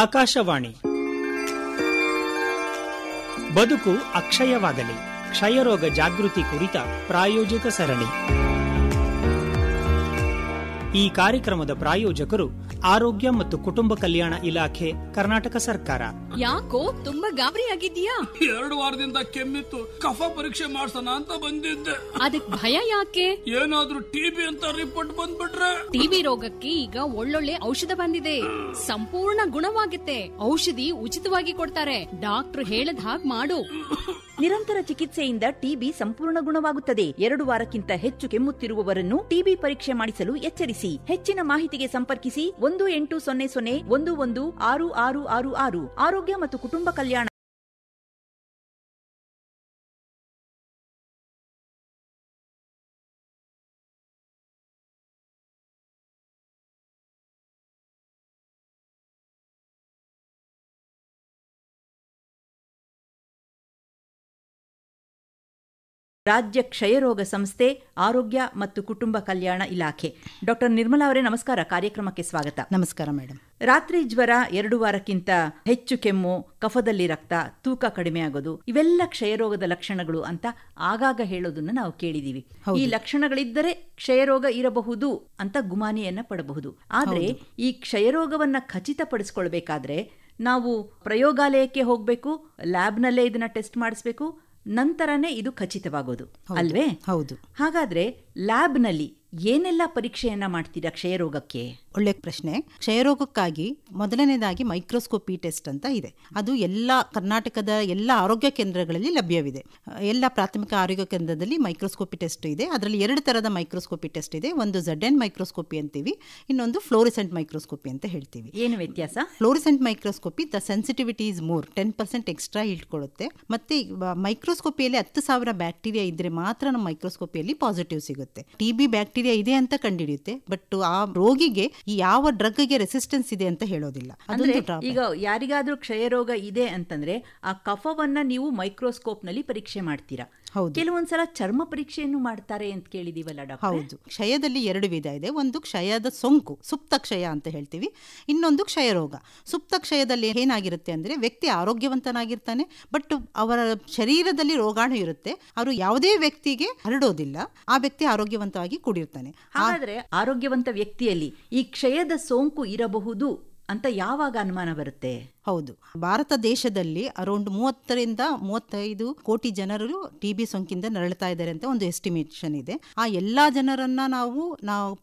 ಆಕಾಶವಾಣಿ. ಬದುಕು ಅಕ್ಷಯವಾಗಲಿ. ಕ್ಷಯರೋಗ ಜಾಗೃತಿ ಕುರಿತ ಪ್ರಾಯೋಜಿತ ಸರಣಿ. ಈ ಕಾರ್ಯಕ್ರಮದ ಪ್ರಾಯೋಜಕರು ಆರೋಗ್ಯ ಮತ್ತು ಕುಟುಂಬ ಕಲ್ಯಾಣ ಇಲಾಖೆ, ಕರ್ನಾಟಕ ಸರ್ಕಾರ. ಯಾಕೋ ತುಂಬಾ ಗಾಬರಿ ಆಗಿದ್ಯಾ? 2 ವಾರದಿಂದ ಕೆಮ್ಮಿತ್ತು, ಕಫ ಪರೀಕ್ಷೆ ಮಾಡ್ಸೋಣ ಅಂತ ಬಂದಿದ್ದೆ. ಅದಕ್ ಭಯ ಯಾಕೆ? ಏನಾದ್ರೂ ಟಿಬಿ ಅಂತ ರಿಪೋರ್ಟ್ ಬಂದ್ಬಿಟ್ರೆ? ಟಿಬಿ ರೋಗಕ್ಕೆ ಈಗ ಒಳ್ಳೊಳ್ಳೆ ಔಷಧ ಬಂದಿದೆ, ಸಂಪೂರ್ಣ ಗುಣವಾಗುತ್ತೆ. ಔಷಧಿ ಉಚಿತವಾಗಿ ಕೊಡ್ತಾರೆ. ಡಾಕ್ಟರ್ ಹೇಳದ ಹಾಗ್ ಮಾಡು. ನಿರಂತರ ಚಿಕಿತ್ಸೆಯಿಂದ ಟಿಬಿ ಸಂಪೂರ್ಣ ಗುಣವಾಗುತ್ತದೆ. 2 ವಾರಕ್ಕಿಂತ ಹೆಚ್ಚು ಕೆಮ್ಮುತ್ತಿರುವವರನ್ನು ಟಿಬಿ ಪರೀಕ್ಷೆ ಮಾಡಿಸಲು ಎಚ್ಚರಿಸಿ. ಹೆಚ್ಚಿನ ಮಾಹಿತಿಗೆ ಸಂಪರ್ಕಿಸಿ 1800116666. ಆರೋಗ್ಯ ಮತ್ತು ಕುಟುಂಬ ಕಲ್ಯಾಣ. ರಾಜ್ಯ ಕ್ಷಯರೋಗ ಸಂಸ್ಥೆ, ಆರೋಗ್ಯ ಮತ್ತು ಕುಟುಂಬ ಕಲ್ಯಾಣ ಇಲಾಖೆ. ಡಾಕ್ಟರ್ ನಿರ್ಮಲಾ ಅವರೇ, ನಮಸ್ಕಾರ. ಕಾರ್ಯಕ್ರಮಕ್ಕೆ ಸ್ವಾಗತ. ನಮಸ್ಕಾರ ಮೇಡಮ್. ರಾತ್ರಿ ಜ್ವರ, 2 ವಾರಕ್ಕಿಂತ ಹೆಚ್ಚು ಕೆಮ್ಮು, ಕಫದಲ್ಲಿ ರಕ್ತ, ತೂಕ ಕಡಿಮೆ ಆಗೋದು, ಇವೆಲ್ಲ ಕ್ಷಯರೋಗದ ಲಕ್ಷಣಗಳು ಅಂತ ಆಗಾಗ ಹೇಳೋದನ್ನ ನಾವು ಕೇಳಿದೀವಿ. ಈ ಲಕ್ಷಣಗಳಿದ್ದರೆ ಕ್ಷಯರೋಗ ಇರಬಹುದು ಅಂತ ಗುಮಾನಿಯನ್ನ ಪಡಬಹುದು. ಆದ್ರೆ ಈ ಕ್ಷಯರೋಗವನ್ನ ಖಚಿತಪಡಿಸ್ಕೊಳ್ಬೇಕಾದ್ರೆ ನಾವು ಪ್ರಯೋಗಾಲಯಕ್ಕೆ ಹೋಗ್ಬೇಕು, ಲ್ಯಾಬ್ನಲ್ಲೇ ಇದನ್ನ ಟೆಸ್ಟ್ ಮಾಡಿಸ್ಬೇಕು, ನಂತರನೇ ಇದು ಖಚಿತವಾಗೋದು ಅಲ್ವೇ? ಹೌದು. ಹಾಗಾದ್ರೆ ಲ್ಯಾಬ್ನಲ್ಲಿ ಏನೆಲ್ಲ ಪರೀಕ್ಷೆಯನ್ನ ಮಾಡ್ತೀರಾ ಕ್ಷಯರೋಗಕ್ಕೆ? ಒಳ್ಳೆ ಪ್ರಶ್ನೆ. ಕ್ಷಯರೋಗಕ್ಕಾಗಿ ಮೊದಲನೇದಾಗಿ ಮೈಕ್ರೋಸ್ಕೋಪಿ ಟೆಸ್ಟ್ ಅಂತ ಇದೆ. ಅದು ಎಲ್ಲ ಕರ್ನಾಟಕದ ಎಲ್ಲ ಆರೋಗ್ಯ ಕೇಂದ್ರಗಳಲ್ಲಿ ಲಭ್ಯವಿದೆ. ಎಲ್ಲ ಪ್ರಾಥಮಿಕ ಆರೋಗ್ಯ ಕೇಂದ್ರದಲ್ಲಿ ಮೈಕ್ರೋಸ್ಕೋಪಿ ಟೆಸ್ಟ್ ಇದೆ. ಅದರಲ್ಲಿ 2 ಥರದ ಮೈಕ್ರೋಸ್ಕೋಪಿ ಟೆಸ್ಟ್ ಇದೆ. ಒಂದು ZN ಮೈಕ್ರೋಸ್ಕೋಪಿ ಅಂತೀವಿ, ಇನ್ನೊಂದು ಫ್ಲೋರಿಸೆಂಟ್ ಮೈಕ್ರೋಸ್ಕೋಪಿ ಅಂತ ಹೇಳ್ತೀವಿ. ಏನು ವ್ಯತ್ಯಾಸ? Fluorescent microscopy the sensitivity is more, 10% extra ಇಟ್ಕೊಳ್ಳುತ್ತೆ. ಮತ್ತೆ ಮೈಕ್ರೋಸ್ಕೋಪಿಯಲ್ಲಿ 10,000 ಬ್ಯಾಕ್ಟೀರಿಯಾ ಇದ್ರೆ ಮಾತ್ರ ನಮ್ಮ ಮೈಕ್ರೋಸ್ಕೋಪಿಯಲ್ಲಿ ಪಾಸಿಟಿವ್ ಸಿಗುತ್ತೆ. ಟಿಬಿ ಬ್ಯಾಕ್ಟೀರಿಯಾ ಇದೆ ಅಂತ ಕಂಡುಹಿಡಿಯುತ್ತೆ, ಬಟ್ ಆ ರೋಗಿಗೆ ಯಾವ ಡ್ರಗ್ಗೆ ರೆಸಿಸ್ಟೆನ್ಸ್ ಇದೆ ಅಂತ ಹೇಳೋದಿಲ್ಲ. ಈಗ ಯಾರಿಗಾದ್ರೂ ಕ್ಷಯರೋಗ ಇದೆ ಅಂತಂದ್ರೆ ಆ ಕಫವನ್ನ ನೀವು ಮೈಕ್ರೋಸ್ಕೋಪ್ ನಲ್ಲಿ ಪರೀಕ್ಷೆ ಮಾಡ್ತೀರಾ. ಕೆಲವೊಂದ್ಸಲ ಚರ್ಮ ಪರೀಕ್ಷೆಯನ್ನು ಮಾಡ್ತಾರೆ ಅಂತ ಕೇಳಿದೀವಲ್ಲ ಡಾಕ್ಟರ್? ಹೌದು. ಕ್ಷಯದಲ್ಲಿ 2 ವಿಧ ಇದೆ. ಒಂದು ಕ್ಷಯದ ಸೋಂಕು, ಸುಪ್ತ ಕ್ಷಯ ಅಂತ ಹೇಳ್ತೀವಿ. ಇನ್ನೊಂದು ಕ್ಷಯರೋಗ. ಸುಪ್ತ ಕ್ಷಯದಲ್ಲಿ ಏನಾಗಿರುತ್ತೆ ಅಂದ್ರೆ ವ್ಯಕ್ತಿ ಆರೋಗ್ಯವಂತನಾಗಿರ್ತಾನೆ, ಬಟ್ ಅವರ ಶರೀರದಲ್ಲಿ ರೋಗಾಣು ಇರುತ್ತೆ. ಅವರು ಯಾವುದೇ ವ್ಯಕ್ತಿಗೆ ಹರಡೋದಿಲ್ಲ. ಆ ವ್ಯಕ್ತಿ ಆರೋಗ್ಯವಂತವಾಗಿ ಕೂಡಿರ್ತಾನೆ. ಹಾಗಾದ್ರೆ ಆರೋಗ್ಯವಂತ ವ್ಯಕ್ತಿಯಲ್ಲಿ ಈ ಕ್ಷಯದ ಸೋಂಕು ಇರಬಹುದು ಅಂತ ಯಾವಾಗ ಅನುಮಾನ ಬರುತ್ತೆ? ಹೌದು. ಭಾರತ ದೇಶದಲ್ಲಿ ಅರೌಂಡ್ 30ರಿಂದ 35 ಕೋಟಿ ಜನರು ಟಿಬಿ ಸೋಂಕಿಂದ ನರಳುತ್ತಾ ಇದ್ದಾರೆ ಅಂತ ಒಂದು ಎಸ್ಟಿಮೇಷನ್ ಇದೆ. ಆ ಎಲ್ಲಾ ಜನರನ್ನ ನಾವು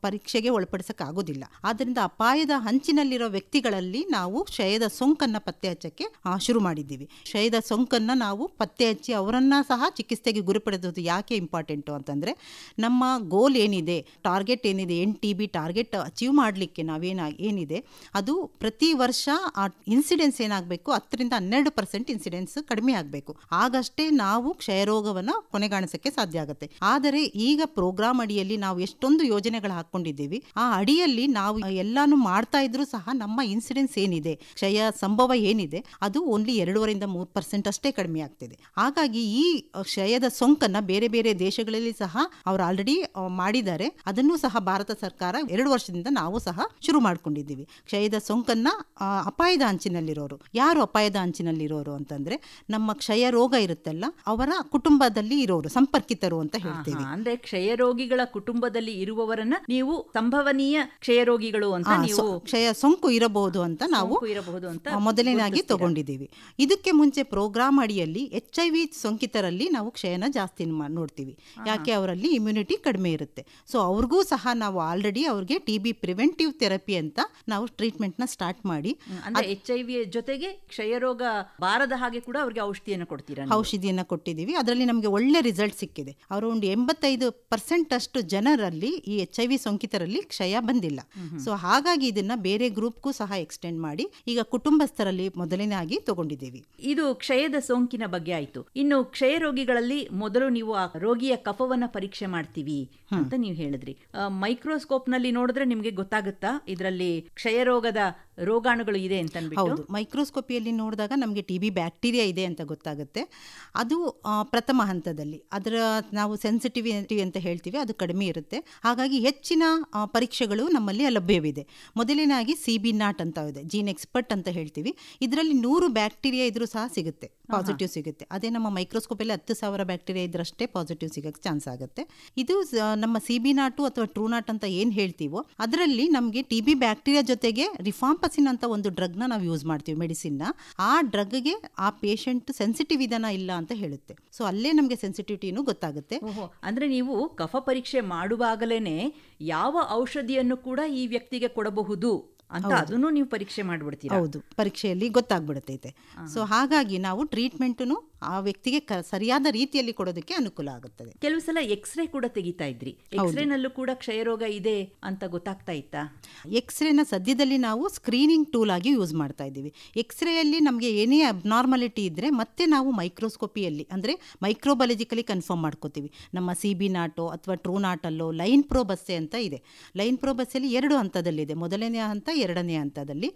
ಪರೀಕ್ಷೆಗೆ ಒಳಪಡಿಸಕ್ ಆಗೋದಿಲ್ಲ. ಆದ್ದರಿಂದ ಅಪಾಯದ ಹಂಚಿನಲ್ಲಿರೋ ವ್ಯಕ್ತಿಗಳಲ್ಲಿ ನಾವು ಕ್ಷಯದ ಸೋಂಕನ್ನ ಪತ್ತೆ ಹಚ್ಚಕ್ಕೆ ಶುರು ಮಾಡಿದ್ದೀವಿ. ಕ್ಷಯದ ಸೋಂಕನ್ನ ನಾವು ಪತ್ತೆ ಹಚ್ಚಿ ಅವರನ್ನ ಸಹ ಚಿಕಿತ್ಸೆಗೆ ಗುರಿಪಡಿಸೋದು ಯಾಕೆ ಇಂಪಾರ್ಟೆಂಟು ಅಂತಂದ್ರೆ, ನಮ್ಮ ಗೋಲ್ ಏನಿದೆ, ಟಾರ್ಗೆಟ್ ಏನಿದೆ, NTB ಟಾರ್ಗೆಟ್ ಅಚೀವ್ ಮಾಡಲಿಕ್ಕೆ ಏನಿದೆ ಅದು ಪ್ರತಿ ವರ್ಷ ಆ ಇನ್ಸಿಡೆನ್ಸ್ ಏನಾಗಬೇಕು, 10ರಿಂದ 12% ಇನ್ಸಿಡೆನ್ಸ್ ಕಡಿಮೆ ಆಗಬೇಕು. ಆಗಷ್ಟೇ ನಾವು ಕ್ಷಯರೋಗವನ್ನು ಕೊನೆಗಾಣಿಸಕ್ಕೆ ಸಾಧ್ಯ ಆಗುತ್ತೆ. ಆದರೆ ಈಗ ಪ್ರೋಗ್ರಾಮ್ ಅಡಿಯಲ್ಲಿ ನಾವು ಎಷ್ಟೊಂದು ಯೋಜನೆಗಳು ಹಾಕೊಂಡಿದ್ದೀವಿ. ಆ ಅಡಿಯಲ್ಲಿ ನಾವು ಎಲ್ಲಾನು ಮಾಡ್ತಾ ಇದ್ರೂ ಸಹ ನಮ್ಮ ಇನ್ಸಿಡೆನ್ಸ್ ಏನಿದೆ, ಕ್ಷಯ ಸಂಭವ ಏನಿದೆ, ಅದು ಓನ್ಲಿ 2-3% ಅಷ್ಟೇ ಕಡಿಮೆ ಆಗ್ತಿದೆ. ಹಾಗಾಗಿ ಈ ಕ್ಷಯದ ಸೋಂಕನ್ನ ಬೇರೆ ಬೇರೆ ದೇಶಗಳಲ್ಲಿ ಸಹ ಅವರು ಆಲ್ರೆಡಿ ಮಾಡಿದ್ದಾರೆ. ಅದನ್ನು ಸಹ ಭಾರತ ಸರ್ಕಾರ 2 ವರ್ಷದಿಂದ ನಾವು ಸಹ ಶುರು ಮಾಡ್ಕೊಂಡಿದ್ದೀವಿ. ಕ್ಷಯದ ಸೋಂಕನ್ನ ಅಪಾಯದ ಅಂಚಿನಲ್ಲಿರೋರು, ಯಾರು ಅಪಾಯದ ಅಂಚಿನಲ್ಲಿರೋರು ಅಂತಂದ್ರೆ ನಮ್ಮ ಕ್ಷಯ ರೋಗ ಇರುತ್ತಲ್ಲ ಅವರ ಕುಟುಂಬದಲ್ಲಿ ಇರೋರು, ಸಂಪರ್ಕಿತರು ಅಂತ ಹೇಳ್ತೀವಿ. ಅಂದ್ರೆ ಕ್ಷಯರೋಗಿಗಳ ಕುಟುಂಬದಲ್ಲಿ ಇರುವವರನ್ನ ನೀವು ಸಂಭವನೀಯ ಕ್ಷಯರೋಗಿಗಳು ಅಂತ, ನೀವು ಕ್ಷಯ ಸೋಂಕು ಇರಬಹುದು ಅಂತ ನಾವು ಮೊದಲನೇದಾಗಿ ತಗೊಂಡಿದ್ದೀವಿ. ಇದಕ್ಕೆ ಮುಂಚೆ ಪ್ರೋಗ್ರಾಮ್ ಅಡಿಯಲ್ಲಿ HIV ಸೋಂಕಿತರಲ್ಲಿ ನಾವು ಕ್ಷಯನ ಜಾಸ್ತಿ ನೋಡ್ತೀವಿ. ಯಾಕೆ? ಅವರಲ್ಲಿ ಇಮ್ಯುನಿಟಿ ಕಡಿಮೆ ಇರುತ್ತೆ. ಸೊ ಅವ್ರಿಗೂ ಸಹ ನಾವು ಆಲ್ರೆಡಿ ಅವ್ರಿಗೆ TB ಪ್ರಿವೆಂಟಿವ್ ಥೆರಪಿ ಅಂತ ನಾವು ಟ್ರೀಟ್ಮೆಂಟ್ ನ ಸ್ಟಾರ್ಟ್ ಮಾಡಿ, ಅಂದ್ರೆ HIV ಜೊತೆಗೆ ಕ್ಷಯರೋಗ ಬಾರದ ಹಾಗೆ ಕೂಡ ಅವ್ರಿಗೆ ಔಷಧಿಯನ್ನು ಕೊಡ್ತೀರಾ? ಔಷಧಿಯನ್ನ ಕೊಟ್ಟಿದ್ದೀವಿ. ಅದರಲ್ಲಿ ನಮಗೆ ಒಳ್ಳೆ ರಿಸಲ್ಟ್ ಸಿಕ್ಕಿದೆ. ಅರೌಂಡ್ 85% ಅಷ್ಟು ಜನರಲ್ಲಿ ಈ HIV ಸೋಂಕಿತರಲ್ಲಿ ಕ್ಷಯ ಬಂದಿಲ್ಲ. ಸೊ ಹಾಗಾಗಿ ಇದನ್ನ ಬೇರೆ ಗ್ರೂಪ್ಗೂ ಸಹ ಎಕ್ಸ್ಟೆಂಡ್ ಮಾಡಿ ಈಗ ಕುಟುಂಬಸ್ಥರಲ್ಲಿ ಮೊದಲನೇದಾಗಿ ತಗೊಂಡಿದ್ದೀವಿ. ಇದು ಕ್ಷಯದ ಸೋಂಕಿನ ಬಗ್ಗೆ ಆಯ್ತು. ಇನ್ನು ಕ್ಷಯರೋಗಿಗಳಲ್ಲಿ ಮೊದಲು ನೀವು ಆ ರೋಗಿಯ ಕಫವನ್ನ ಪರೀಕ್ಷೆ ಮಾಡ್ತೀವಿ ಅಂತ ನೀವು ಹೇಳಿದ್ರಿ. ಮೈಕ್ರೋಸ್ಕೋಪ್ ನಲ್ಲಿ ನೋಡಿದ್ರೆ ನಿಮ್ಗೆ ಗೊತ್ತಾಗುತ್ತಾ ಇದರಲ್ಲಿ ಕ್ಷಯರೋಗದ ರೋಗಾಣುಗಳು ಇದೆ ಅಂತ ಅಂದ್ಬಿಟ್ಟು. ಹೌದು, ಮೈಕ್ರೋಸ್ಕೋಪಿಯಲ್ಲಿ ನೋಡಿದಾಗ ನಮಗೆ ಟಿ ಬಿ ಬ್ಯಾಕ್ಟೀರಿಯಾ ಇದೆ ಅಂತ ಗೊತ್ತಾಗುತ್ತೆ. ಅದು ಪ್ರಥಮ ಹಂತದಲ್ಲಿ ಅದರ ನಾವು ಸೆನ್ಸಿಟಿವಿಟಿ ಅಂತ ಹೇಳ್ತೀವಿ, ಅದು ಕಡಿಮೆ ಇರುತ್ತೆ. ಹಾಗಾಗಿ ಹೆಚ್ಚಿನ ಪರೀಕ್ಷೆಗಳು ನಮ್ಮಲ್ಲಿ ಲಭ್ಯವಿದೆ. ಮೊದಲನೇದಾಗಿ CB0 ಅಂತ ಇದೆ, ಜೀನ್ ಎಕ್ಸ್ಪರ್ಟ್ ಅಂತ ಹೇಳ್ತೀವಿ. ಇದರಲ್ಲಿ 100 ಬ್ಯಾಕ್ಟೀರಿಯಾ ಇದ್ರೂ ಸಹ ಸಿಗುತ್ತೆ, ಪಾಸಿಟಿವ್ ಸಿಗುತ್ತೆ. ಅದೇ ನಮ್ಮ ಮೈಕ್ರೋಸ್ಕೋಪಲ್ಲಿ 10,000 ಬ್ಯಾಕ್ಟೀರಿಯಾ ಇದ್ರಷ್ಟೇ ಪಾಸಿಟಿವ್ ಸಿಗಕ್ಕೆ ಚಾನ್ಸ್ ಆಗುತ್ತೆ. ಇದು ನಮ್ಮ CB0 ಅಥವಾ TrueNAT ಅಂತ ಏನು ಹೇಳ್ತೀವೋ ಅದರಲ್ಲಿ ನಮಗೆ ಟಿ ಬಿ ಬ್ಯಾಕ್ಟೀರಿಯಾ ಜೊತೆಗೆ ರಿಫಾಂಪಸಿನ್ ಅಂತ ಒಂದು ಡ್ರಗ್ನ ನಾವು ಯೂಸ್ ಮಾಡ್ತೀವಿ, ಮೆಡಿಸಿನ್ನ. ಆ ಡ್ರಗ್ಗೆ ಆ ಪೇಷಂಟ್ ಸೆನ್ಸಿಟಿವ್ ಇದನ್ನ ಇಲ್ಲ ಅಂತ ಹೇಳುತ್ತೆ. ಸೊ ಅಲ್ಲೇ ನಮಗೆ ಸೆನ್ಸಿಟಿವಿಟಿನೂ ಗೊತ್ತಾಗುತ್ತೆ. ಅಂದ್ರೆ ನೀವು ಕಫ ಪರೀಕ್ಷೆ ಮಾಡುವಾಗಲೇನೆ ಯಾವ ಔಷಧಿಯನ್ನು ಕೂಡ ಈ ವ್ಯಕ್ತಿಗೆ ಕೊಡಬಹುದು ಅಂತ ಅದನ್ನು ನೀವು ಪರೀಕ್ಷೆ ಮಾಡಿಬಿಡ್ತೀರಾ? ಹೌದು, ಪರೀಕ್ಷೆಯಲ್ಲಿ ಗೊತ್ತಾಗ್ಬಿಡುತ್ತೈತೆ. ಸೊ ಹಾಗಾಗಿ ನಾವು ಟ್ರೀಟ್ಮೆಂಟ್ನು ಆ ವ್ಯಕ್ತಿಗೆ ಸರಿಯಾದ ರೀತಿಯಲ್ಲಿ ಕೊಡೋದಕ್ಕೆ ಅನುಕೂಲ ಆಗುತ್ತದೆ. ಕೆಲವು ಸಲ ಎಕ್ಸ್ರೇ ಕೂಡ ತೆಗಿತಾ ಇದ್ರಿ, ಎಕ್ಸ್ರೇನಲ್ಲೂ ಕೂಡ ಕ್ಷಯರೋಗ ಇದೆ ಅಂತ ಗೊತ್ತಾಗ್ತಾ ಇತ್ತಾ? ಎಕ್ಸ್ರೇನ ಸದ್ಯದಲ್ಲಿ ನಾವು ಸ್ಕ್ರೀನಿಂಗ್ ಟೂಲ್ ಆಗಿ ಯೂಸ್ ಮಾಡ್ತಾ ಇದ್ದೀವಿ. ಎಕ್ಸ್ರೇಯಲ್ಲಿ ನಮಗೆ ಏನೇ ಅಬ್ನಾರ್ಮಾಲಿಟಿ ಇದ್ದರೆ ಮತ್ತೆ ನಾವು ಮೈಕ್ರೋಸ್ಕೋಪಿಯಲ್ಲಿ ಅಂದರೆ ಮೈಕ್ರೋಬಯಾಲಜಿಕಲಿ ಕನ್ಫರ್ಮ್ ಮಾಡ್ಕೋತೀವಿ. ನಮ್ಮ CB0 ಅಥವಾ TrueNAT ಲೈನ್ ಪ್ರೋಬಸ್ಸೆ ಅಂತ ಇದೆ. ಲೈನ್ ಪ್ರೋಬಸ್ಸೆಯಲ್ಲಿ 2 ಹಂತದಲ್ಲಿದೆ, ಮೊದಲನೇ ಹಂತ, 2ನೇ ಹಂತದಲ್ಲಿ.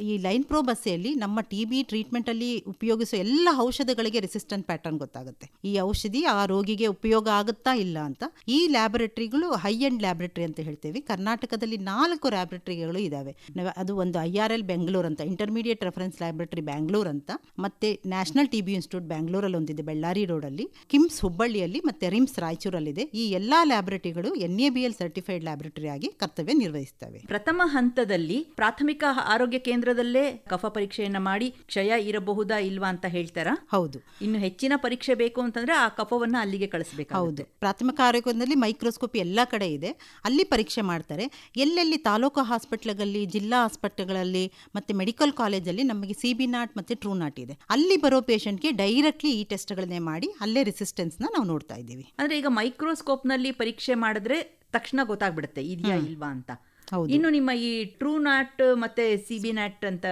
ಈ ಲೈನ್ ಪ್ರೋಬಸ್ಸೆಯಲ್ಲಿ ನಮ್ಮ TB ಟ್ರೀಟ್ಮೆಂಟಲ್ಲಿ ಉಪಯೋಗಿಸೋ ಎಲ್ಲ ಔಷಧಗಳಿಗೆ ರೆಸಿಸ್ಟೆಂಟ್ ಪ್ಯಾಟರ್ನ್ ಗೊತ್ತಾಗುತ್ತೆ. ಈ ಔಷಧಿ ಆ ರೋಗಿಗೆ ಉಪಯೋಗ ಆಗುತ್ತಾ ಇಲ್ಲ ಅಂತ. ಈ ಲ್ಯಾಬೊರೇಟರಿಗಳು ಹೈ ಎಂಡ್ ಲ್ಯಾಬೊರೇಟರಿ ಅಂತ ಹೇಳ್ತೇವೆ. ಕರ್ನಾಟಕದಲ್ಲಿ 4 ಲ್ಯಾಬೊರೇಟರಿಗಳು ಇದಾವೆ. ಅದು ಒಂದು IRL ಬೆಂಗಳೂರು ಅಂತ, ಇಂಟರ್ಮೀಡಿಯೇಟ್ ರೆಫರೆನ್ಸ್ ಲ್ಯಾಬೊರೇಟರಿ ಬ್ಯಾಂಗ್ಳೂರ್ ಅಂತ, ಮತ್ತೆ ನ್ಯಾಷನಲ್ TB ಇನ್ಸ್ಟಿಟ್ಯೂಟ್ ಬ್ಯಾಂಗ್ಳೂರಲ್ಲಿ ಒಂದಿದೆ, ಬೆಳ್ಳಾರಿ ರೋಡಲ್ಲಿ, ಕಿಮ್ಸ್ ಹುಬ್ಬಳ್ಳಿಯಲ್ಲಿ, ಮತ್ತೆ ರಿಮ್ಸ್ ರಾಯಚೂರಲ್ಲಿದೆ. ಈ ಎಲ್ಲಾ ಲ್ಯಾಬೊರೇಟರಿಗಳು NABL ಸರ್ಟಿಫೈಡ್ ಲ್ಯಾಬೊರೇಟರಿ ಆಗಿ ಕರ್ತವ್ಯ ನಿರ್ವಹಿಸ್ತವೆ. ಪ್ರಥಮ ಹಂತದಲ್ಲಿ ಪ್ರಾಥಮಿಕ ಆರೋಗ್ಯ ಕೇಂದ್ರದಲ್ಲೇ ಕಫ ಪರೀಕ್ಷೆಯನ್ನ ಮಾಡಿ ಕ್ಷಯ ಇರಬಹುದಾ ಇಲ್ವಾ ಅಂತ ಹೇಳ್ತಾರಾ? ಹೌದು. ಇನ್ನು ಹೆಚ್ಚಿನ ಪರೀಕ್ಷೆ ಬೇಕು ಅಂತಂದ್ರೆ ಆ ಕಫವನ್ನ ಅಲ್ಲಿಗೆ ಕಳಿಸಬೇಕು. ಹೌದು, ಪ್ರಾಥಮಿಕ ಆರೋಗ್ಯದಲ್ಲಿ ಮೈಕ್ರೋಸ್ಕೋಪಿ ಎಲ್ಲ ಕಡೆ ಇದೆ, ಅಲ್ಲಿ ಪರೀಕ್ಷೆ ಮಾಡ್ತಾರೆ. ಎಲ್ಲೆಲ್ಲಿ ತಾಲೂಕು ಹಾಸ್ಪಿಟ್ಲ್ಗಳಲ್ಲಿ, ಜಿಲ್ಲಾ ಹಾಸ್ಪಿಟ್ಲ್ಗಳಲ್ಲಿ ಮತ್ತೆ ಮೆಡಿಕಲ್ ಕಾಲೇಜಲ್ಲಿ ನಮಗೆ CB0 ಮತ್ತೆ TrueNAT ಇದೆ, ಅಲ್ಲಿ ಬರೋ ಪೇಷಂಟ್ಗೆ ಡೈರೆಕ್ಟ್ಲಿ ಈ ಟೆಸ್ಟ್ಗಳನ್ನೇ ಮಾಡಿ ಅಲ್ಲೇ ರೆಸಿಸ್ಟೆನ್ಸ್ನ ನಾವು ನೋಡ್ತಾ ಇದ್ದೀವಿ. ಅಂದ್ರೆ ಈಗ ಮೈಕ್ರೋಸ್ಕೋಪ್ನಲ್ಲಿ ಪರೀಕ್ಷೆ ಮಾಡಿದ್ರೆ ತಕ್ಷಣ ಗೊತ್ತಾಗ್ಬಿಡುತ್ತೆ ಇದೆಯಾ ಇಲ್ವಾ ಅಂತ. ಹೌದು. ಇನ್ನು ನಿಮ್ಮ ಈ TrueNAT ಮತ್ತೆ CB0 ಅಂತ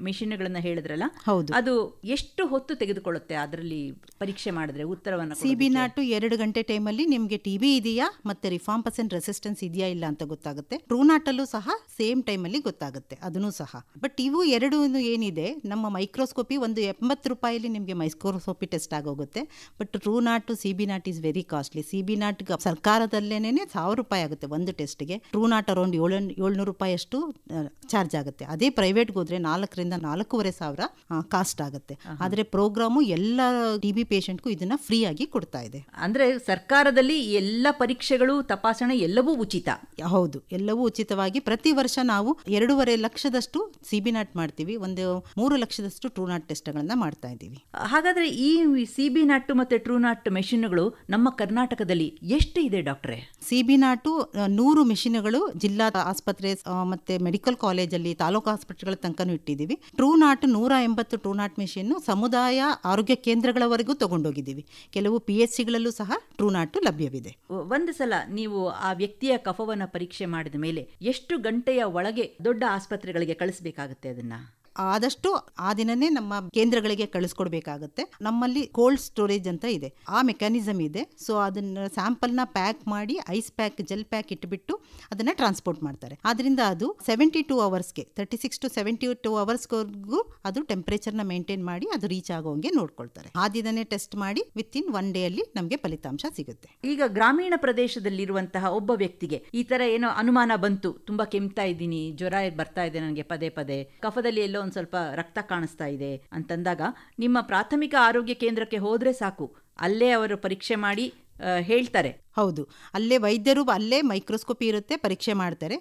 ಮೆಷಿನ್ಗಳನ್ನ ಹೇಳಿದ್ರಲ್ಲ, ಅದು ಎಷ್ಟು ಹೊತ್ತು ತೆಗೆದುಕೊಳ್ಳುತ್ತೆ ಅದರಲ್ಲಿ ಪರೀಕ್ಷೆ ಮಾಡಿದ್ರೆ ಉತ್ತರವನ್ನು? CB0 2 ಗಂಟೆ ಟೈಮಲ್ಲಿ ನಿಮಗೆ TB ಇದೆಯಾ ಮತ್ತೆ ರಿಫಾಂಪಸಿನ್ ರೆಸಿಸ್ಟೆನ್ಸ್ ಇದೆಯಾ ಇಲ್ಲ ಅಂತ ಗೊತ್ತಾಗುತ್ತೆ. TrueNAT ಅಲ್ಲೂ ಸಹ ಸೇಮ್ ಟೈಮಲ್ಲಿ ಗೊತ್ತಾಗುತ್ತೆ, ಅದನ್ನು ಸಹ. ಬಟ್ ಇವು ಎರಡು ಏನಿದೆ, ನಮ್ಮ ಮೈಕ್ರೋಸ್ಕೋಪಿ ಒಂದು 80 ರೂಪಾಯಲ್ಲಿ ನಿಮಗೆ ಮೈಕ್ರೋಸ್ಕೋಪಿ ಟೆಸ್ಟ್ ಆಗೋಗುತ್ತೆ. But TrueNAT CB0 is very costly. CB0 ಸರ್ಕಾರದಲ್ಲೇನೆ 1000 ರೂಪಾಯಿ ಆಗುತ್ತೆ ಒಂದು ಟೆಸ್ಟ್ಗೆ. TrueNAT ಅರೌಂಡ್ 700 ರೂಪಾಯಿ ಅಷ್ಟು ಚಾರ್ಜ್ ಆಗುತ್ತೆ. ಅದೇ ಪ್ರೈವೇಟ್ಗೆ ಹೋದ್ರೆ 4,000 ರಿಂದ 4,500 ಕಾಸ್ಟ್ ಆಗುತ್ತೆ. ಆದ್ರೆ ಪ್ರೋಗ್ರಾಮು ಎಲ್ಲ TB ಪೇಷಂಟ್ಗೂ ಇದನ್ನ ಫ್ರೀ ಆಗಿ ಕೊಡ್ತಾ ಇದೆ. ಅಂದ್ರೆ ಸರ್ಕಾರದಲ್ಲಿ ಎಲ್ಲ ಪರೀಕ್ಷೆಗಳು, ತಪಾಸಣೆ ಎಲ್ಲವೂ ಉಚಿತ? ಹೌದು, ಎಲ್ಲವೂ ಉಚಿತವಾಗಿ. ಪ್ರತಿ ವರ್ಷ ನಾವು 2.5 ಲಕ್ಷದಷ್ಟು CB0 ಮಾಡ್ತೀವಿ, ಒಂದು 3 ಲಕ್ಷದಷ್ಟು TrueNAT ಟೆಸ್ಟ್ಗಳನ್ನ ಮಾಡ್ತಾ ಇದ್ದೀವಿ. ಹಾಗಾದ್ರೆ ಈ CB0 ಮತ್ತೆ TrueNAT ಮೆಷಿನ್ಗಳು ನಮ್ಮ ಕರ್ನಾಟಕದಲ್ಲಿ ಎಷ್ಟು ಇದೆ ಡಾಕ್ಟ್ರೆ? CB0 100 ಮೆಷಿನ್ಗಳು ಜಿಲ್ಲಾ ಆಸ್ಪತ್ರೆ ಮತ್ತೆ ಮೆಡಿಕಲ್ ಕಾಲೇಜಲ್ಲಿ, ತಾಲೂಕು ಹಾಸ್ಪಿಟಲ್ಗಳ ತನಕನೂ ಇಟ್ಟಿದ್ದೀವಿ. TrueNAT 180 TrueNAT ಮೆಷಿನ್ ಸಮುದಾಯ ಆರೋಗ್ಯ ಕೇಂದ್ರಗಳವರೆಗೂ ತಗೊಂಡೋಗಿದ್ದೀವಿ. ಕೆಲವು PHCಗಳಲ್ಲೂ ಸಹ TrueNAT ಲಭ್ಯವಿದೆ. ಒಂದು ಸಲ ನೀವು ಆ ವ್ಯಕ್ತಿಯ ಕಫವನ್ನು ಪರೀಕ್ಷೆ ಮಾಡಿದ ಮೇಲೆ ಎಷ್ಟು ಗಂಟೆಯ ಒಳಗೆ ದೊಡ್ಡ ಆಸ್ಪತ್ರೆಗಳಿಗೆ ಕಳಿಸಬೇಕಾಗುತ್ತೆ ಅದನ್ನ? ಆದಷ್ಟು ಆ ದಿನನೇ ನಮ್ಮ ಕೇಂದ್ರಗಳಿಗೆ ಕಳಿಸ್ಕೊಡ್ಬೇಕಾಗತ್ತೆ. ನಮ್ಮಲ್ಲಿ ಕೋಲ್ಡ್ ಸ್ಟೋರೇಜ್ ಅಂತ ಇದೆ, ಆ ಮೆಕ್ಯಾನಿಸಮ್ ಇದೆ. ಸೊ ಅದನ್ನ ಸ್ಯಾಂಪಲ್ನ ಪ್ಯಾಕ್ ಮಾಡಿ ಐಸ್ ಪ್ಯಾಕ್, ಜೆಲ್ ಪ್ಯಾಕ್ ಇಟ್ಬಿಟ್ಟು ಅದನ್ನ ಟ್ರಾನ್ಸ್ಪೋರ್ಟ್ ಮಾಡ್ತಾರೆ. ಆದ್ರಿಂದ ಅದು 72 ಅವರ್ಸ್ಗೆ 36 to 72 ಅವರ್ಸ್ವರೆಗೂ ಅದು ಟೆಂಪರೇಚರ್ನ ಮೇಂಟೈನ್ ಮಾಡಿ ಅದು ರೀಚ್ ಆಗೋಂಗೆ ನೋಡ್ಕೊಳ್ತಾರೆ. ಆ ದಿನನೇ ಟೆಸ್ಟ್ ಮಾಡಿ ವಿತಿನ್ 1 ಡೇ ಅಲ್ಲಿ ನಮಗೆ ಫಲಿತಾಂಶ ಸಿಗುತ್ತೆ. ಈಗ ಗ್ರಾಮೀಣ ಪ್ರದೇಶದಲ್ಲಿರುವಂತಹ ಒಬ್ಬ ವ್ಯಕ್ತಿಗೆ ಈ ತರ ಏನೋ ಅನುಮಾನ ಬಂತು, ತುಂಬಾ ಕೆಮ್ತಾ ಇದ್ದೀನಿ, ಜ್ವರ ಬರ್ತಾ ಇದೆ ನನಗೆ ಪದೇ ಪದೇ, ಕಫದಲ್ಲಿ ಎಲ್ಲೋ ಒಂದು ಸ್ವಲ್ಪ ರಕ್ತ ಕಾಣಿಸ್ತಾ ಇದೆ ಅಂತಂದಾಗ ನಿಮ್ಮ ಪ್ರಾಥಮಿಕ ಆರೋಗ್ಯ ಕೇಂದ್ರಕ್ಕೆ ಹೋದ್ರೆ ಸಾಕು, ಅಲ್ಲೇ ಅವರು ಪರೀಕ್ಷೆ ಮಾಡಿ ಹೇಳ್ತಾರೆ. ಹೌದು, ಅಲ್ಲೇ ವೈದ್ಯರು ಅಲ್ಲೇ ಮೈಕ್ರೋಸ್ಕೋಪಿ ಇರುತ್ತೆ, ಪರೀಕ್ಷೆ ಮಾಡ್ತಾರೆ.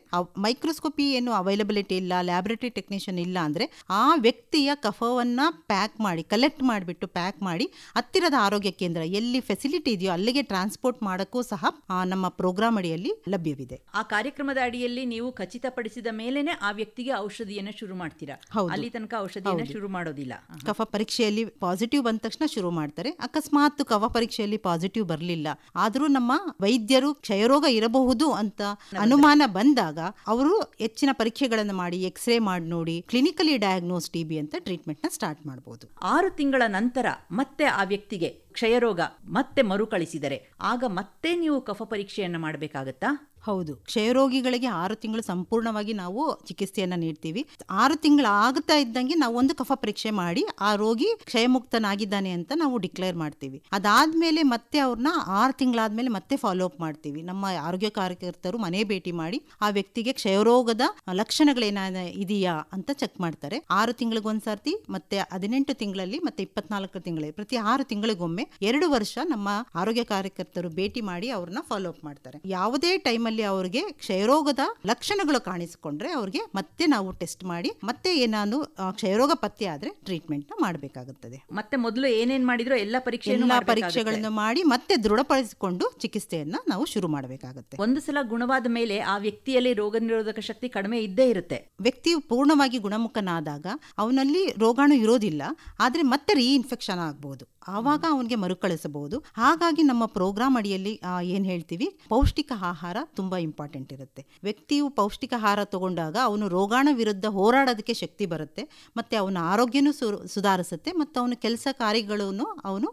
ಮೈಕ್ರೋಸ್ಕೋಪಿ ಏನು ಅವೈಲಬಿಲಿಟಿ ಇಲ್ಲ, ಲ್ಯಾಬೊರೇಟರಿ ಟೆಕ್ನಿಷಿಯನ್ ಇಲ್ಲ ಅಂದರೆ ಆ ವ್ಯಕ್ತಿಯ ಕಫವನ್ನು ಪ್ಯಾಕ್ ಮಾಡಿ, ಕಲೆಕ್ಟ್ ಮಾಡಿಬಿಟ್ಟು ಪ್ಯಾಕ್ ಮಾಡಿ ಹತ್ತಿರದ ಆರೋಗ್ಯ ಕೇಂದ್ರ ಎಲ್ಲಿ ಫೆಸಿಲಿಟಿ ಇದೆಯೋ ಅಲ್ಲಿಗೆ ಟ್ರಾನ್ಸ್ಪೋರ್ಟ್ ಮಾಡೋಕ್ಕೂ ಸಹ ನಮ್ಮ ಪ್ರೋಗ್ರಾಮ್ ಅಡಿಯಲ್ಲಿ ಲಭ್ಯವಿದೆ. ಆ ಕಾರ್ಯಕ್ರಮದ ಅಡಿಯಲ್ಲಿ ನೀವು ಖಚಿತಪಡಿಸಿದ ಮೇಲೆನೆ ಆ ವ್ಯಕ್ತಿಗೆ ಔಷಧಿಯನ್ನು ಶುರು ಮಾಡ್ತೀರಾ? ಅಲ್ಲಿ ತನಕ ಔಷಧಿಯನ್ನು ಶುರು ಮಾಡೋದಿಲ್ಲ. ಕಫ ಪರೀಕ್ಷೆಯಲ್ಲಿ ಪಾಸಿಟಿವ್ ಬಂದ ತಕ್ಷಣ ಶುರು ಮಾಡ್ತಾರೆ. ಅಕಸ್ಮಾತ್ ಕಫ ಪರೀಕ್ಷೆಯಲ್ಲಿ ಪಾಸಿಟಿವ್ ಬರಲಿಲ್ಲ ಆದರೂ ನಮ್ಮ ವೈದ್ಯರು ಕ್ಷಯರೋಗ ಇರಬಹುದು ಅಂತ ಅನುಮಾನ ಬಂದಾಗ ಅವರು ಹೆಚ್ಚಿನ ಪರೀಕ್ಷೆಗಳನ್ನು ಮಾಡಿ, ಎಕ್ಸ್ರೇ ಮಾಡಿ ನೋಡಿ, ಕ್ಲಿನಿಕಲಿ ಡಯಾಗ್ನೋಸ್ TB ಅಂತ ಟ್ರೀಟ್ಮೆಂಟ್ ನ ಸ್ಟಾರ್ಟ್ ಮಾಡಬಹುದು. 6 ತಿಂಗಳ ನಂತರ ಮತ್ತೆ ಆ ವ್ಯಕ್ತಿಗೆ ಕ್ಷಯರೋಗ ಮತ್ತೆ ಮರುಕಳಿಸಿದರೆ ಆಗ ಮತ್ತೆ ನೀವು ಕಫ ಪರೀಕ್ಷೆಯನ್ನು ಮಾಡಬೇಕಾಗತ್ತಾ? ಹೌದು, ಕ್ಷಯರೋಗಿಗಳಿಗೆ 6 ತಿಂಗಳು ಸಂಪೂರ್ಣವಾಗಿ ನಾವು ಚಿಕಿತ್ಸೆಯನ್ನ ನೀಡ್ತೀವಿ. 6 ತಿಂಗಳು ಆಗ್ತಾ ಇದ್ದಂಗೆ ನಾವು ಒಂದು ಕಫ ಪರೀಕ್ಷೆ ಮಾಡಿ ಆ ರೋಗಿ ಕ್ಷಯಮುಕ್ತನಾಗಿದ್ದಾನೆ ಅಂತ ನಾವು ಡಿಕ್ಲೇರ್ ಮಾಡ್ತೀವಿ. ಅದಾದ್ಮೇಲೆ ಮತ್ತೆ ಅವ್ರನ್ನ 6 ತಿಂಗಳಾದ್ಮೇಲೆ ಮತ್ತೆ ಫಾಲೋ ಅಪ್ ಮಾಡ್ತೀವಿ. ನಮ್ಮ ಆರೋಗ್ಯ ಕಾರ್ಯಕರ್ತರು ಮನೆ ಭೇಟಿ ಮಾಡಿ ಆ ವ್ಯಕ್ತಿಗೆ ಕ್ಷಯರೋಗದ ಲಕ್ಷಣಗಳೇನ ಇದೆಯಾ ಅಂತ ಚೆಕ್ ಮಾಡ್ತಾರೆ. 6 ತಿಂಗಳಿಗೊಂದ್ಸರ್ತಿ, ಮತ್ತೆ 18 ತಿಂಗಳಲ್ಲಿ, ಮತ್ತೆ 24 ತಿಂಗಳಲ್ಲಿ, ಪ್ರತಿ 6 ತಿಂಗಳಿಗೊಮ್ಮೆ 2 ವರ್ಷ ನಮ್ಮ ಆರೋಗ್ಯ ಕಾರ್ಯಕರ್ತರು ಭೇಟಿ ಮಾಡಿ ಅವ್ರನ್ನ ಫಾಲೋ ಅಪ್ ಮಾಡ್ತಾರೆ. ಯಾವುದೇ ಟೈಮಲ್ಲಿ ಅವ್ರಿಗೆ ಕ್ಷಯರೋಗದ ಲಕ್ಷಣಗಳು ಕಾಣಿಸಿಕೊಂಡ್ರೆ ಅವ್ರಿಗೆ ಮತ್ತೆ ನಾವು ಟೆಸ್ಟ್ ಮಾಡಿ ಮತ್ತೆ ಏನಾದ್ರು ಕ್ಷಯರೋಗ ಪತ್ತೆ ಆದ್ರೆ ಟ್ರೀಟ್ಮೆಂಟ್ ನ ಮಾಡಬೇಕಾಗುತ್ತದೆ. ಮತ್ತೆ ಮೊದಲು ಏನೇನ್ ಮಾಡಿದ್ರು ಎಲ್ಲ ಪರೀಕ್ಷೆಗಳನ್ನು ಮಾಡಿ ಮತ್ತೆ ದೃಢಪಡಿಸಿಕೊಂಡು ಚಿಕಿತ್ಸೆಯನ್ನ ನಾವು ಶುರು ಮಾಡಬೇಕಾಗುತ್ತೆ. ಒಂದು ಸಲ ಗುಣವಾದ ಮೇಲೆ ಆ ವ್ಯಕ್ತಿಯಲ್ಲಿ ರೋಗ ನಿರೋಧಕ ಶಕ್ತಿ ಕಡಿಮೆ ಇದ್ದೇ ಇರುತ್ತೆ. ವ್ಯಕ್ತಿಯು ಪೂರ್ಣವಾಗಿ ಗುಣಮುಖನಾದಾಗ ಅವನಲ್ಲಿ ರೋಗಾಣು ಇರೋದಿಲ್ಲ, ಆದ್ರೆ ಮತ್ತೆ ರೀಇನ್ಫೆಕ್ಷನ್ ಆಗ್ಬಹುದು. ಆವಾಗ ಅವನಿಗೆ ಮರುಕಳಿಸಬಹುದು. ಹಾಗಾಗಿ ನಮ್ಮ ಪ್ರೋಗ್ರಾಮ್ ಅಡಿಯಲ್ಲಿ ಏನ್ ಹೇಳ್ತೀವಿ, ಪೌಷ್ಟಿಕ ಆಹಾರ ತುಂಬಾ ಇಂಪಾರ್ಟೆಂಟ್ ಇರುತ್ತೆ. ವ್ಯಕ್ತಿಯು ಪೌಷ್ಟಿಕ ಆಹಾರ ತಗೊಂಡಾಗ ಅವನು ರೋಗಾಣು ವಿರುದ್ಧ ಹೋರಾಡೋದಕ್ಕೆ ಶಕ್ತಿ ಬರುತ್ತೆ, ಮತ್ತೆ ಅವನ ಆರೋಗ್ಯನೂ ಸುಧಾರಿಸುತ್ತೆ, ಮತ್ತು ಅವನ ಕೆಲಸ ಕಾರ್ಯಗಳನ್ನು ಅವನು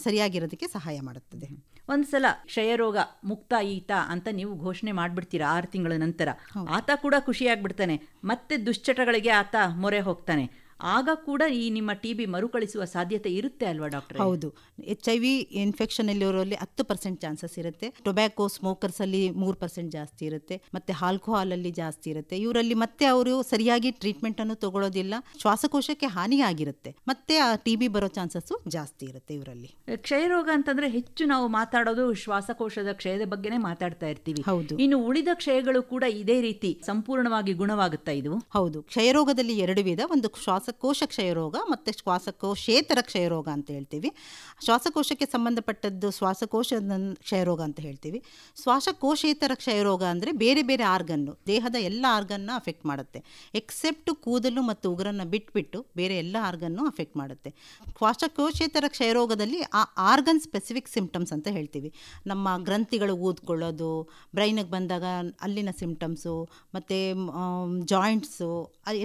ಸರಿಯಾಗಿರೋದಕ್ಕೆ ಸಹಾಯ ಮಾಡುತ್ತದೆ. ಒಂದ್ಸಲ ಕ್ಷಯರೋಗ ಮುಕ್ತ ಈತ ಅಂತ ನೀವು ಘೋಷಣೆ ಮಾಡ್ಬಿಡ್ತೀರಾ 6 ತಿಂಗಳ ನಂತರ. ಆತ ಕೂಡ ಖುಷಿಯಾಗ್ಬಿಡ್ತಾನೆ, ಮತ್ತೆ ದುಶ್ಚಟಗಳಿಗೆ ಆತ ಮೊರೆ ಹೋಗ್ತಾನೆ. ಆಗ ಕೂಡ ಈ ನಿಮ್ಮ TB ಮರುಕಳಿಸುವ ಸಾಧ್ಯತೆ ಇರುತ್ತೆ ಅಲ್ವಾ ಡಾಕ್ಟರ್? ಹೌದು, HIV ಇನ್ಫೆಕ್ಷನ್ ಇರೋರಲ್ಲಿ 10% ಚಾನ್ಸಸ್ ಇರುತ್ತೆ. ಟೊಬ್ಯಾಕೋ ಸ್ಮೋಕರ್ಸ್ ಅಲ್ಲಿ 3% ಜಾಸ್ತಿ ಇರುತ್ತೆ, ಮತ್ತೆ ಆಲ್ಕೋಹಾಲ್ ಅಲ್ಲಿ ಜಾಸ್ತಿ ಇರುತ್ತೆ. ಇವರಲ್ಲಿ ಮತ್ತೆ ಅವರು ಸರಿಯಾಗಿ ಟ್ರೀಟ್ಮೆಂಟ್ ಅನ್ನು ತಗೊಳ್ಳೋದಿಲ್ಲ, ಶ್ವಾಸಕೋಶಕ್ಕೆ ಹಾನಿಯಾಗಿರುತ್ತೆ, ಮತ್ತೆ ಆ TB ಬರೋ ಚಾನ್ಸಸ್ ಜಾಸ್ತಿ ಇರುತ್ತೆ ಇವರಲ್ಲಿ. ಕ್ಷಯರೋಗ ಅಂತಂದ್ರೆ ಹೆಚ್ಚು ನಾವು ಮಾತಾಡೋದು ಶ್ವಾಸಕೋಶದ ಕ್ಷಯದ ಬಗ್ಗೆನೇ ಮಾತಾಡ್ತಾ ಇರ್ತೀವಿ. ಹೌದು, ಇನ್ನು ಉಳಿದ ಕ್ಷಯಗಳು ಕೂಡ ಇದೇ ರೀತಿ ಸಂಪೂರ್ಣವಾಗಿ ಗುಣವಾಗುತ್ತಾ ಇದು? ಹೌದು, ಕ್ಷಯರೋಗದಲ್ಲಿ 2 ವಿಧ. ಒಂದು ಶ್ವಾಸಕೋಶ ಕ್ಷಯರೋಗ ಮತ್ತೆ ಶ್ವಾಸಕೋಶೇತರ ಕ್ಷಯರೋಗ ಅಂತ ಹೇಳ್ತೀವಿ. ಶ್ವಾಸಕೋಶಕ್ಕೆ ಸಂಬಂಧಪಟ್ಟದ್ದು ಶ್ವಾಸಕೋಶದ ಕ್ಷಯರೋಗ ಅಂತ ಹೇಳ್ತೀವಿ. ಶ್ವಾಸಕೋಶೇತರ ಕ್ಷಯರೋಗ ಅಂದರೆ ಬೇರೆ ಬೇರೆ ಆರ್ಗನ್ನು, ದೇಹದ ಎಲ್ಲ ಆರ್ಗನ್ನ ಅಫೆಕ್ಟ್ ಮಾಡುತ್ತೆ, ಎಕ್ಸೆಪ್ಟ್ ಕೂದಲು ಮತ್ತು ಉಗುರನ್ನು ಬಿಟ್ಬಿಟ್ಟು ಬೇರೆ ಎಲ್ಲ ಆರ್ಗನ್ನು ಅಫೆಕ್ಟ್ ಮಾಡುತ್ತೆ. ಶ್ವಾಸಕೋಶೇತರ ಕ್ಷಯರೋಗದಲ್ಲಿ ಆ ಆರ್ಗನ್ ಸ್ಪೆಸಿಫಿಕ್ ಸಿಂಪ್ಟಮ್ಸ್ ಅಂತ ಹೇಳ್ತೀವಿ. ನಮ್ಮ ಗ್ರಂಥಿಗಳು ಊದ್ಕೊಳ್ಳೋದು, ಬ್ರೈನಿಗೆ ಬಂದಾಗ ಅಲ್ಲಿನ ಸಿಂಪ್ಟಮ್ಸು, ಮತ್ತು ಜಾಯಿಂಟ್ಸು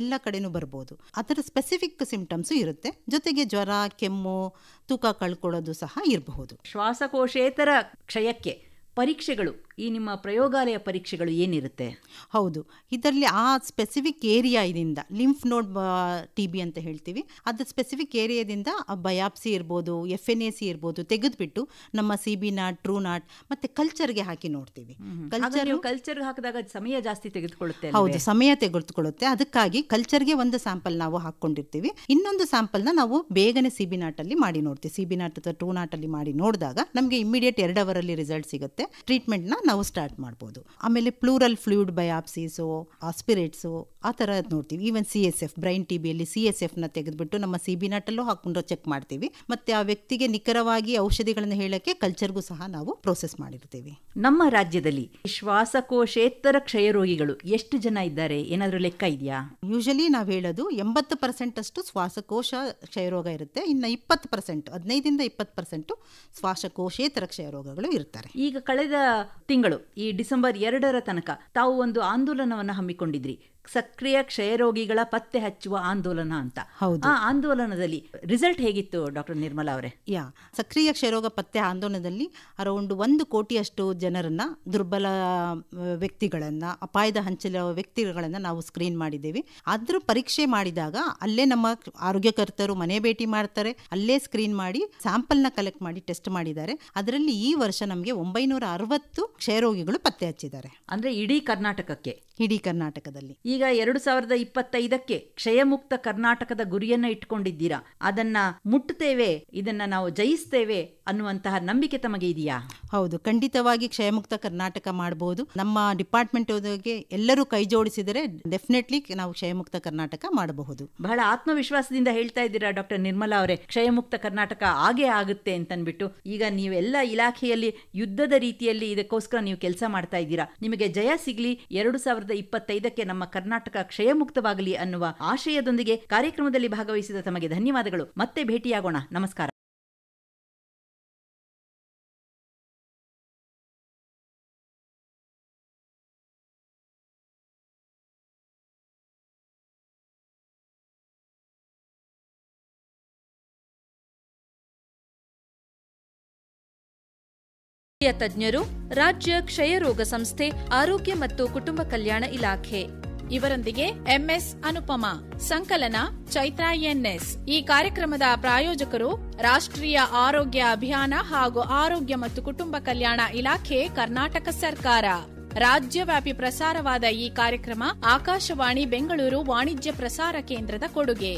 ಎಲ್ಲ ಕಡೆನೂ ಬರ್ಬೋದು. ಅದರ ಸ್ಪೆಸಿಫಿಕ್ ಸಿಂಪ್ಟಮ್ಸು ಇರುತ್ತೆ, ಜೊತೆಗೆ ಜ್ವರ, ಕೆಮ್ಮು, ತೂಕ ಕಳ್ಕೊಳ್ಳೋದು ಸಹ ಇರಬಹುದು. ಶ್ವಾಸಕೋಶೇತರ ಕ್ಷಯಕ್ಕೆ ಪರೀಕ್ಷೆಗಳು, ಈ ನಿಮ್ಮ ಪ್ರಯೋಗಾಲಯ ಪರೀಕ್ಷೆಗಳು ಏನಿರುತ್ತೆ? ಹೌದು, ಇದರಲ್ಲಿ ಆ ಸ್ಪೆಸಿಫಿಕ್ ಏರಿಯಾದಿಂದ ಲಿಂಫ್ ನೋಡ್ TB ಅಂತ ಹೇಳ್ತೀವಿ, ಅದು ಸ್ಪೆಸಿಫಿಕ್ ಏರಿಯಾದಿಂದ ಬಯಾಪ್ಸಿ ಇರ್ಬೋದು, FNAC ಇರ್ಬೋದು, ತೆಗೆದುಬಿಟ್ಟು ನಮ್ಮ CB ನಾಟ್, ಟ್ರೂ ನಾಟ್ ಮತ್ತೆ ಕಲ್ಚರ್ಗೆ ಹಾಕಿ ನೋಡ್ತೀವಿ. ಕಲ್ಚರ್ಗೆ ಹಾಕಿದಾಗ ಸಮಯ ಜಾಸ್ತಿ ತೆಗೆದುಕೊಳ್ಳುತ್ತೆ. ಹೌದು, ಸಮಯ ತೆಗೆದುಕೊಳ್ಳುತ್ತೆ. ಅದಕ್ಕಾಗಿ ಕಲ್ಚರ್ಗೆ ಒಂದು ಸ್ಯಾಂಪಲ್ ನಾವು ಹಾಕೊಂಡಿರ್ತೀವಿ, ಇನ್ನೊಂದು ಸ್ಯಾಂಪಲ್ನ ನಾವು ಬೇಗನೆ CB ನಾಟ್ ಅಲ್ಲಿ ಮಾಡಿ ನೋಡ್ತೀವಿ. CB ನಾಟ್ ಅಥವಾ ಟ್ರೂ ನಾಟ್ ಅಲ್ಲಿ ಮಾಡಿ ನೋಡಿದಾಗ ನಮಗೆ ಇಮಿಡಿಯೇಟ್ 2 ಅವರಲ್ಲಿ ರಿಸಲ್ಟ್ ಸಿಗುತ್ತೆ. ಟ್ರೀಟ್ಮೆಂಟ್ನ ನಾವು ಸ್ಟಾರ್ಟ್ ಮಾಡ್ಬೋದು. ಆಮೇಲೆ ಪ್ಲೂರಲ್ ಫ್ಲೂಯಿಡ್ ಬಯಾಪ್ಸೀಸು, ಆಸ್ಪಿರೇಟ್ಸು ಆ ಥರ ನೋಡ್ತೀವಿ. ಈವನ್ CSF, ಬ್ರೈನ್ TBಯಲ್ಲಿ CSFನ ತೆಗೆದುಬಿಟ್ಟು ನಮ್ಮ CB ನಾಟಲ್ಲೂ ಹಾಕೊಂಡು ಚೆಕ್ ಮಾಡ್ತೀವಿ. ಮತ್ತೆ ಆ ವ್ಯಕ್ತಿಗೆ ನಿಖರವಾಗಿ ಔಷಧಿಗಳನ್ನು ಹೇಳಕ್ಕೆ ಕಲ್ಚರ್ಗೂ ಸಹ ನಾವು ಪ್ರೋಸೆಸ್ ಮಾಡಿರ್ತೀವಿ. ನಮ್ಮ ರಾಜ್ಯದಲ್ಲಿ ಶ್ವಾಸಕೋಶೇತರ ಕ್ಷಯರೋಗಿಗಳು ಎಷ್ಟು ಜನ ಇದ್ದಾರೆ, ಏನಾದರೂ ಲೆಕ್ಕ ಇದೆಯಾ? ಯೂಶಲಿ ನಾವು ಹೇಳೋದು 80% ಅಷ್ಟು ಶ್ವಾಸಕೋಶ ಕ್ಷಯರೋಗ ಇರುತ್ತೆ, ಇನ್ನು 20%, 15ರಿಂದ 20% ಶ್ವಾಸಕೋಶೇತರ ಕ್ಷಯರೋಗಗಳು ಇರ್ತಾರೆ. ಈಗ ಕಳೆದ ತಿಂಗಳು ಈ ಡಿಸೆಂಬರ್ 2ರ ತನಕ ತಾವು ಒಂದು ಆಂದೋಲನವನ್ನು ಹಮ್ಮಿಕೊಂಡಿದ್ರಿ, ಸಕ್ರಿಯ ಕ್ಷಯರೋಗಿಗಳ ಪತ್ತೆ ಹಚ್ಚುವ ಆಂದೋಲನ ಅಂತ. ಆ ಆಂದೋಲನದಲ್ಲಿ ರಿಸಲ್ಟ್ ಹೇಗಿತ್ತು ಡಾಕ್ಟರ್ ನಿರ್ಮಲಾ ಅವರೇ? ಸಕ್ರಿಯ ಕ್ಷಯರೋಗ ಪತ್ತೆ ಆಂದೋಲನದಲ್ಲಿ ಅರೌಂಡ್ 1 ಕೋಟಿಯಷ್ಟು ಜನರನ್ನ, ದುರ್ಬಲ ವ್ಯಕ್ತಿಗಳನ್ನ, ಅಪಾಯದ ಹಂಚಿನ ವ್ಯಕ್ತಿಗಳನ್ನ ನಾವು ಸ್ಕ್ರೀನ್ ಮಾಡಿದ್ದೇವೆ. ಅದ್ರ ಪರೀಕ್ಷೆ ಮಾಡಿದಾಗ ಅಲ್ಲೇ ನಮ್ಮ ಆರೋಗ್ಯಕರ್ತರು ಮನೆ ಭೇಟಿ ಮಾಡ್ತಾರೆ, ಅಲ್ಲೇ ಸ್ಕ್ರೀನ್ ಮಾಡಿ ಸ್ಯಾಂಪಲ್ನ ಕಲೆಕ್ಟ್ ಮಾಡಿ ಟೆಸ್ಟ್ ಮಾಡಿದ್ದಾರೆ. ಅದರಲ್ಲಿ ಈ ವರ್ಷ ನಮಗೆ 960 ಕ್ಷಯರೋಗಿಗಳು ಪತ್ತೆ ಹಚ್ಚಿದ್ದಾರೆ. ಅಂದ್ರೆ ಇಡೀ ಕರ್ನಾಟಕದಲ್ಲಿ. ಈಗ 2025ಕ್ಕೆ ಕ್ಷಯಮುಕ್ತ ಕರ್ನಾಟಕದ ಗುರಿಯನ್ನ ಇಟ್ಕೊಂಡಿದ್ದೀರಾ, ಅದನ್ನ ಮುಟ್ಟುತ್ತೇವೆ, ಇದನ್ನ ನಾವು ಜಯಿಸ್ತೇವೆ ಅನ್ನುವಂತಹ ನಂಬಿಕೆ ತಮಗೆ ಇದೆಯಾ? ಹೌದು, ಖಂಡಿತವಾಗಿ ಕ್ಷಯಮುಕ್ತ ಕರ್ನಾಟಕ ಮಾಡಬಹುದು. ನಮ್ಮ ಡಿಪಾರ್ಟ್ಮೆಂಟ್ ಎಲ್ಲರೂ ಕೈ ಜೋಡಿಸಿದರೆ ಡೆಫಿನೆಟ್ಲಿ ನಾವು ಕ್ಷಯಮುಕ್ತ ಕರ್ನಾಟಕ ಮಾಡಬಹುದು. ಬಹಳ ಆತ್ಮವಿಶ್ವಾಸದಿಂದ ಹೇಳ್ತಾ ಇದ್ದೀರಾ ಡಾಕ್ಟರ್ ನಿರ್ಮಲಾ ಅವರೇ, ಕ್ಷಯಮುಕ್ತ ಕರ್ನಾಟಕ ಆಗೇ ಆಗುತ್ತೆ ಅಂತನ್ಬಿಟ್ಟು. ಈಗ ನೀವೆಲ್ಲ ಇಲಾಖೆಯಲ್ಲಿ ಯುದ್ಧದ ರೀತಿಯಲ್ಲಿ ಇದಕ್ಕೋಸ್ಕರ ನೀವು ಕೆಲಸ ಮಾಡ್ತಾ ಇದ್ದೀರಾ. ನಿಮಗೆ ಜಯ ಸಿಗ್ಲಿ. 2025ಕ್ಕೆ ನಮ್ಮ ಕರ್ನಾಟಕ ಕ್ಷಯಮುಕ್ತವಾಗಲಿ ಅನ್ನುವ ಆಶಯದೊಂದಿಗೆ ಕಾರ್ಯಕ್ರಮದಲ್ಲಿ ಭಾಗವಹಿಸಿದ ತಮಗೆ ಧನ್ಯವಾದಗಳು. ಮತ್ತೆ ಭೇಟಿಯಾಗೋಣ. ನಮಸ್ಕಾರ. ತಜ್ಞರು, ರಾಜ್ಯ ಕ್ಷಯರೋಗ ಸಂಸ್ಥೆ, ಆರೋಗ್ಯ ಮತ್ತು ಕುಟುಂಬ ಕಲ್ಯಾಣ ಇಲಾಖೆ. ಇವರೊಂದಿಗೆ ಎಂಎಸ್ ಅನುಪಮಾ, ಸಂಕಲನ ಚೈತ್ರ ಎನ್ಎಸ್. ಈ ಕಾರ್ಯಕ್ರಮದ ಪ್ರಾಯೋಜಕರು ರಾಷ್ಟ್ರೀಯ ಆರೋಗ್ಯ ಅಭಿಯಾನ ಹಾಗೂ ಆರೋಗ್ಯ ಮತ್ತು ಕುಟುಂಬ ಕಲ್ಯಾಣ ಇಲಾಖೆ, ಕರ್ನಾಟಕ ಸರ್ಕಾರ. ರಾಜ್ಯವ್ಯಾಪಿ ಪ್ರಸಾರವಾದ ಈ ಕಾರ್ಯಕ್ರಮ ಆಕಾಶವಾಣಿ ಬೆಂಗಳೂರು ವಾಣಿಜ್ಯ ಪ್ರಸಾರ ಕೇಂದ್ರದ ಕೊಡುಗೆ.